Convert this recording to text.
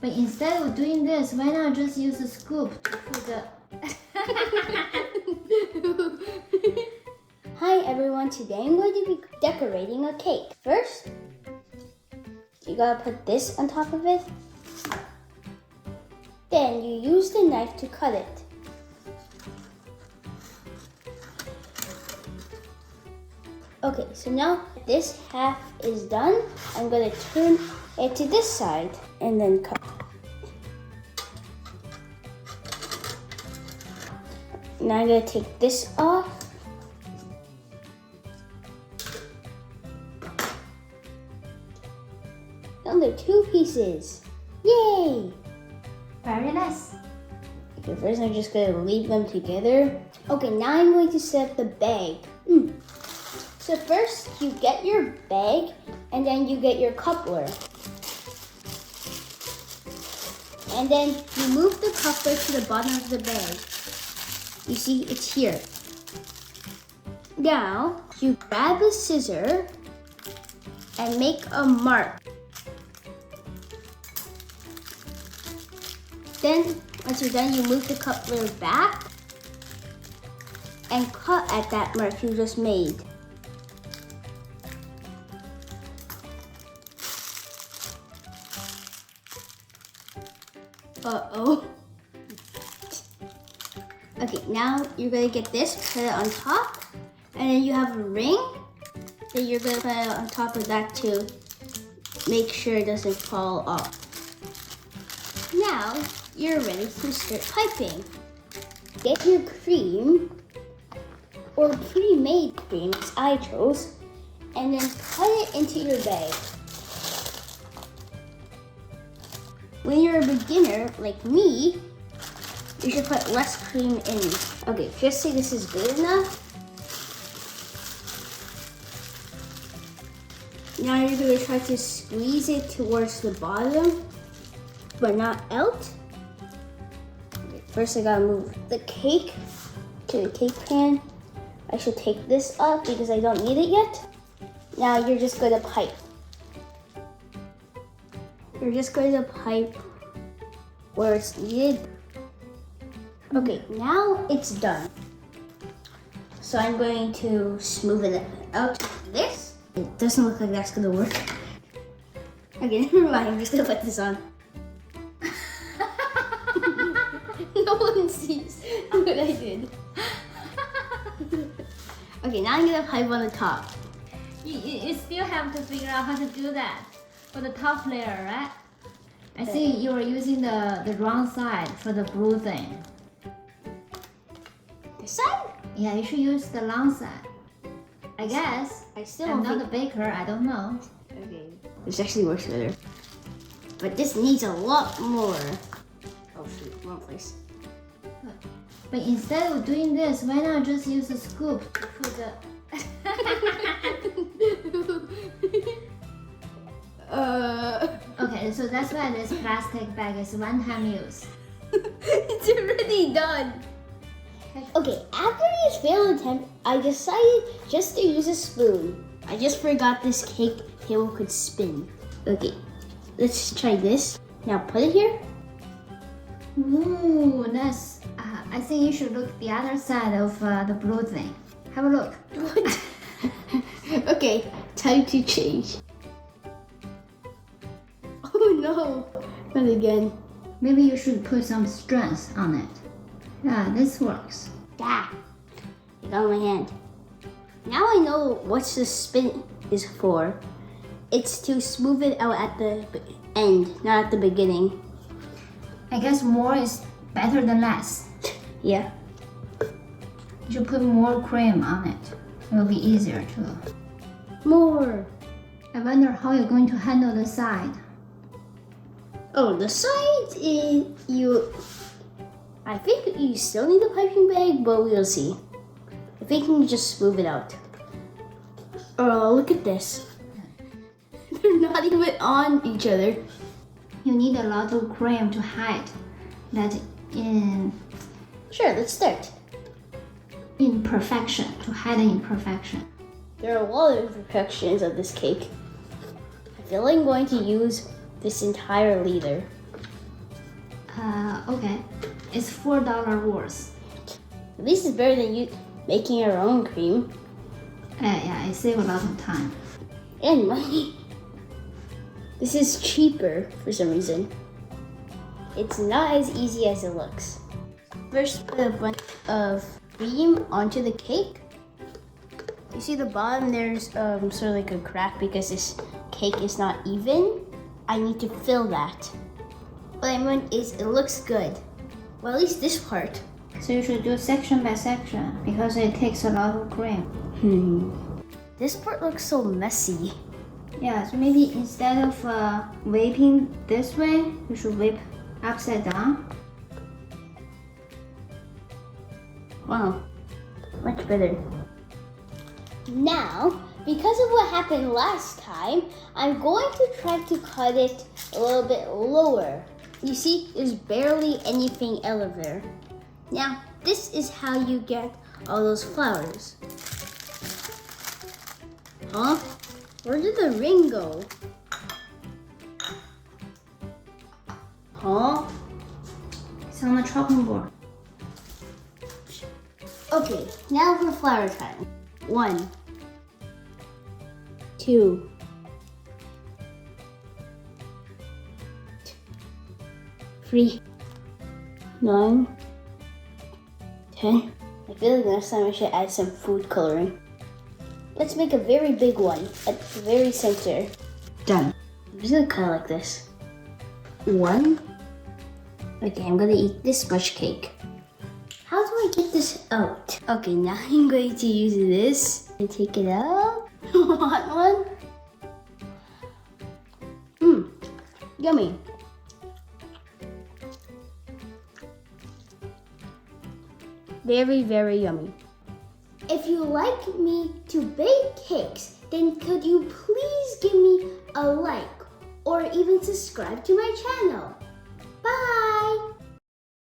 But instead of doing this, why not just use a scoop to put the... Hi everyone, today I'm going to be decorating a cake. First, you gotta put this on top of it. Then you use the knife to cut it. Okay, so now this half is done. I'm gonna turn it to this side and then cut. Now I'm gonna take this off. Now there are two pieces. Yay! Very nice. Okay, first I'm just gonna leave them together. Okay, now I'm going to set up the bag. So first you get your bag and then you get your coupler. And then you move the coupler to the bottom of the bag. You see, it's here. Now you grab a scissor and make a mark. Then, once you're done, you move the coupler back and cut at that mark you just made. Uh-oh. Okay, now you're gonna get this, put it on top, and then you have a ring that you're gonna put it on top of that to make sure it doesn't fall off. Now, you're ready to start piping. Get your cream, or pre-made cream, as I chose, and then put it into your bag. When you're a beginner, like me, you should put less cream in. Okay, just say this is good enough. Now you're gonna try to squeeze it towards the bottom, but not out. Okay, first I gotta move the cake to the cake pan. I should take this off because I don't need it yet. Now you're just gonna pipe. You're just going to pipe where it's needed. Okay, now it's done. So I'm going to smooth it out like this. It doesn't look like that's gonna work. Okay, never mind, I'm just gonna put this on. No one sees what I did. Okay, now I'm gonna pipe on the top. You still have to figure out how to do that for the top layer, right? I see you are using the wrong side for the blue thing. This side? Yeah, you should use the long side. I guess. I'm not a baker, I don't know. Okay. This actually works better. But this needs a lot more. Oh shoot, wrong place. But instead of doing this, why not just use a scoop to put the... Okay, so that's why this plastic bag is one-time use. It's already done. Okay, after this failed attempt, I decided just to use a spoon. I just forgot this cake table could spin. Okay, let's try this. Now put it here. Ooh, nice. I think you should look the other side of the blue thing. Have a look. What? Okay, time to change. Oh no, not again. Maybe you should put some strength on it. Yeah, this works. Ah, it got on my hand. Now I know what the spin is for. It's to smooth it out at the end, not at the beginning. I guess more is better than less. Yeah. You should put more cream on it. It will be easier too. More. I wonder how you're going to handle the side. Oh, the sides is I think you still need a piping bag, but we'll see. I think you can just smooth it out. Oh, look at this. They're not even on each other. You need a lot of cream to hide that Sure, let's start. imperfection, to hide the imperfection. There are a lot of imperfections of this cake. I feel like I'm going to use this entire liter. Okay. It's $4 worth. At least it's better than you making your own cream. Yeah, it saves a lot of time. And money. This is cheaper for some reason. It's not as easy as it looks. First, put a bunch of cream onto the cake. You see the bottom, there's sort of like a crack because this cake is not even. I need to fill that. What I meant is it looks good. Well, at least this part. So you should do section by section because it takes a lot of cream. This part looks so messy. Yeah, so maybe instead of whipping this way, you should whip upside down. Wow, much better. Now, because of what happened last time, I'm going to try to cut it a little bit lower. You see, there's barely anything there. Now, this is how you get all those flowers. Huh? Where did the ring go? Huh? It's on the chopping board. Okay, now for flower time. 1, 2, 3, 9, 10. I feel like next time I should add some food coloring. Let's make a very big one at the very center. Done. I'm just gonna cut it like this. 1. Okay, I'm gonna eat this much cake. How do I get this out? Okay, now I'm going to use this and take it out. Want one? Yummy. Very, very yummy. If you like me to bake cakes, then could you please give me a like or even subscribe to my channel? Bye!